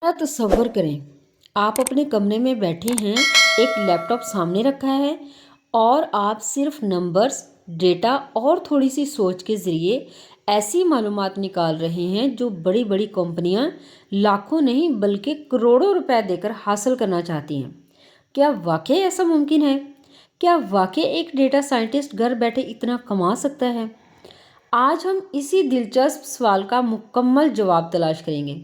ज़रा तसव्वुर करें, आप अपने कमरे में बैठे हैं, एक लैपटॉप सामने रखा है और आप सिर्फ नंबर्स, डेटा और थोड़ी सी सोच के ज़रिए ऐसी मालूमात निकाल रहे हैं जो बड़ी बड़ी कंपनियां लाखों नहीं बल्कि करोड़ों रुपए देकर हासिल करना चाहती हैं। क्या वाकई ऐसा मुमकिन है? क्या वाकई एक डेटा साइंटिस्ट घर बैठे इतना कमा सकता है? आज हम इसी दिलचस्प सवाल का मुकम्मल जवाब तलाश करेंगे।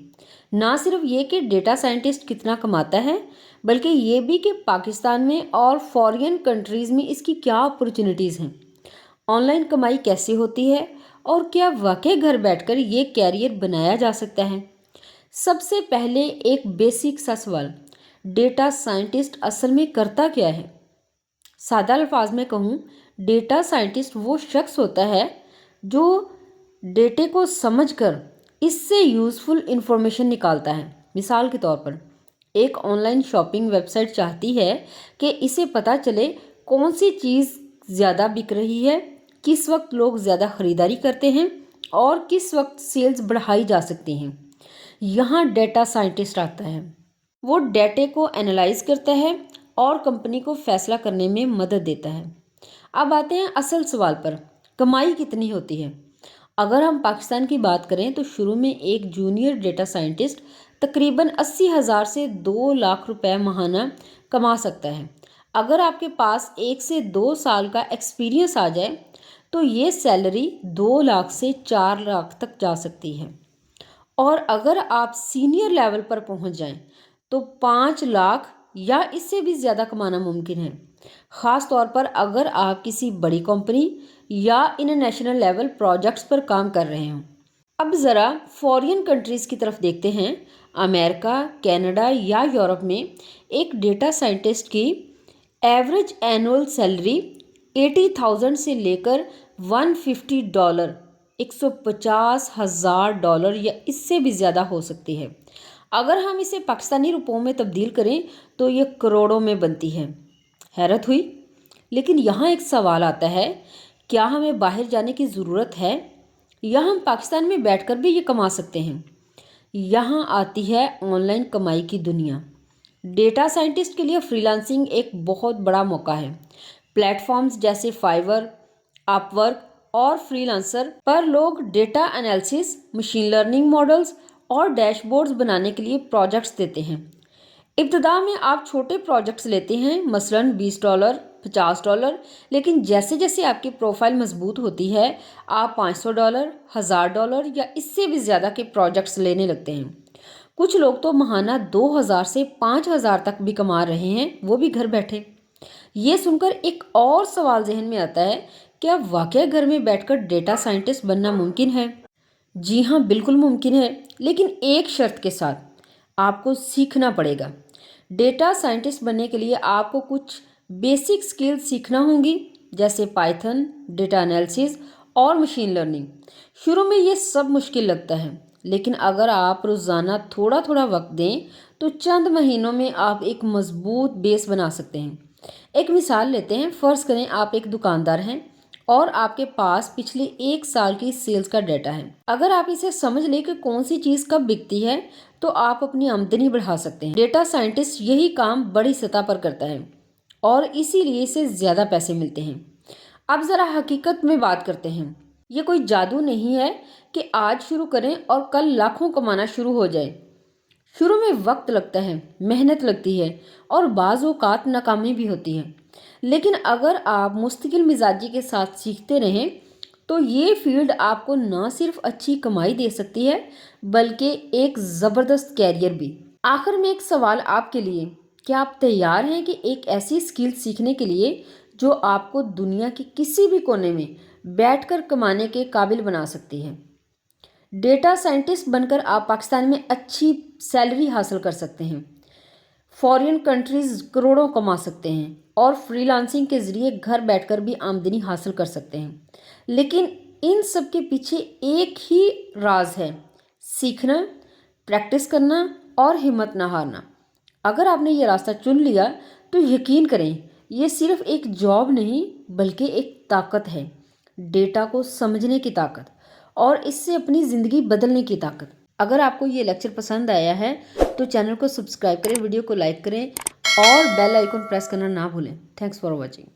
ना सिर्फ ये कि डेटा साइंटिस्ट कितना कमाता है, बल्कि ये भी कि पाकिस्तान में और फॉरेन कंट्रीज़ में इसकी क्या अपॉर्चुनिटीज़ हैं, ऑनलाइन कमाई कैसे होती है और क्या वाकई घर बैठकर ये कैरियर बनाया जा सकता है। सबसे पहले एक बेसिक सा सवाल, डेटा साइंटिस्ट असल में करता क्या है? सादा अल्फाज में कहूँ, डेटा साइंटिस्ट वो शख्स होता है जो डेटे को समझकर इससे यूज़फुल इंफॉर्मेशन निकालता है। मिसाल के तौर पर एक ऑनलाइन शॉपिंग वेबसाइट चाहती है कि इसे पता चले कौन सी चीज़ ज़्यादा बिक रही है, किस वक्त लोग ज़्यादा ख़रीदारी करते हैं और किस वक्त सेल्स बढ़ाई जा सकती हैं। यहाँ डेटा साइंटिस्ट आता है। वो डेटे को एनालाइज करता है और कंपनी को फैसला करने में मदद देता है। अब आते हैं असल सवाल पर, कमाई कितनी होती है? अगर हम पाकिस्तान की बात करें तो शुरू में एक जूनियर डेटा साइंटिस्ट तकरीबन 80,000 से 2 लाख रुपए माहाना कमा सकता है। अगर आपके पास 1 से 2 साल का एक्सपीरियंस आ जाए तो ये सैलरी 2 लाख से 4 लाख तक जा सकती है। और अगर आप सीनियर लेवल पर पहुंच जाएं तो 5 लाख या इससे भी ज़्यादा कमाना मुमकिन है, ख़ास तौर पर अगर आप किसी बड़ी कंपनी या इंटरनेशनल लेवल प्रोजेक्ट्स पर काम कर रहे हों। अब ज़रा फॉरेन कंट्रीज़ की तरफ देखते हैं। अमेरिका, कनाडा या यूरोप में एक डेटा साइंटिस्ट की एवरेज एनुअल सैलरी 80,000 से लेकर $150, $150,000 या इससे भी ज़्यादा हो सकती है। अगर हम इसे पाकिस्तानी रुपयों में तब्दील करें तो ये करोड़ों में बनती है। हैरत हुई। लेकिन यहाँ एक सवाल आता है, क्या हमें बाहर जाने की ज़रूरत है या हम पाकिस्तान में बैठकर भी ये कमा सकते हैं? यहाँ आती है ऑनलाइन कमाई की दुनिया। डेटा साइंटिस्ट के लिए फ्रीलांसिंग एक बहुत बड़ा मौका है। प्लेटफॉर्म्स जैसे फाइवर, अपवर्क और फ्रीलांसर पर लोग data analysis, machine learning models और डैशबोर्ड्स बनाने के लिए प्रोजेक्ट्स देते हैं। इब्तदा में आप छोटे प्रोजेक्ट्स लेते हैं, मसलन $20, $50, लेकिन जैसे जैसे आपकी प्रोफाइल मजबूत होती है आप $500, $1,000 या इससे भी ज़्यादा के प्रोजेक्ट्स लेने लगते हैं। कुछ लोग तो महाना 2,000 से 5,000 तक भी कमा रहे हैं, वो भी घर बैठे। ये सुनकर एक और सवाल जहन में आता है, क्या वाकई घर में बैठकर डेटा साइंटिस्ट बनना मुमकिन है? जी हाँ, बिल्कुल मुमकिन है, लेकिन एक शर्त के साथ, आपको सीखना पड़ेगा। डेटा साइंटिस्ट बनने के लिए आपको कुछ बेसिक स्किल्स सीखना होंगी, जैसे पाइथन, डेटा एनालिसिस और मशीन लर्निंग। शुरू में ये सब मुश्किल लगता है, लेकिन अगर आप रोज़ाना थोड़ा थोड़ा वक्त दें तो चंद महीनों में आप एक मजबूत बेस बना सकते हैं। एक मिसाल लेते हैं। फ़र्ज़ करें आप एक दुकानदार हैं और आपके पास पिछले 1 साल की सेल्स का डाटा है। अगर आप इसे समझ लें कि कौन सी चीज़ कब बिकती है तो आप अपनी आमदनी बढ़ा सकते हैं। डेटा साइंटिस्ट यही काम बड़ी सतह पर करता है और इसीलिए इसे ज़्यादा पैसे मिलते हैं। अब ज़रा हकीकत में बात करते हैं। ये कोई जादू नहीं है कि आज शुरू करें और कल लाखों कमाना शुरू हो जाए। शुरू में वक्त लगता है, मेहनत लगती है और बाज़ औक़ात नाकामी भी होती है, लेकिन अगर आप मुस्तकिल मिजाजी के साथ सीखते रहें तो ये फील्ड आपको न सिर्फ अच्छी कमाई दे सकती है बल्कि एक ज़बरदस्त कैरियर भी। आखिर में एक सवाल आपके लिए, क्या आप तैयार हैं कि एक ऐसी स्किल सीखने के लिए जो आपको दुनिया के किसी भी कोने में बैठकर कमाने के काबिल बना सकती है? डेटा साइंटिस्ट बनकर आप पाकिस्तान में अच्छी सैलरी हासिल कर सकते हैं, फॉरेन कंट्रीज़ करोड़ों कमा सकते हैं और फ्रीलांसिंग के ज़रिए घर बैठकर भी आमदनी हासिल कर सकते हैं। लेकिन इन सब के पीछे एक ही राज है, सीखना, प्रैक्टिस करना और हिम्मत ना हारना। अगर आपने ये रास्ता चुन लिया तो यकीन करें, ये सिर्फ एक जॉब नहीं बल्कि एक ताकत है, डेटा को समझने की ताकत और इससे अपनी ज़िंदगी बदलने की ताकत। अगर आपको ये लेक्चर पसंद आया है तो चैनल को सब्सक्राइब करें, वीडियो को लाइक करें और बेल आइकन प्रेस करना ना भूलें। Thanks for watching.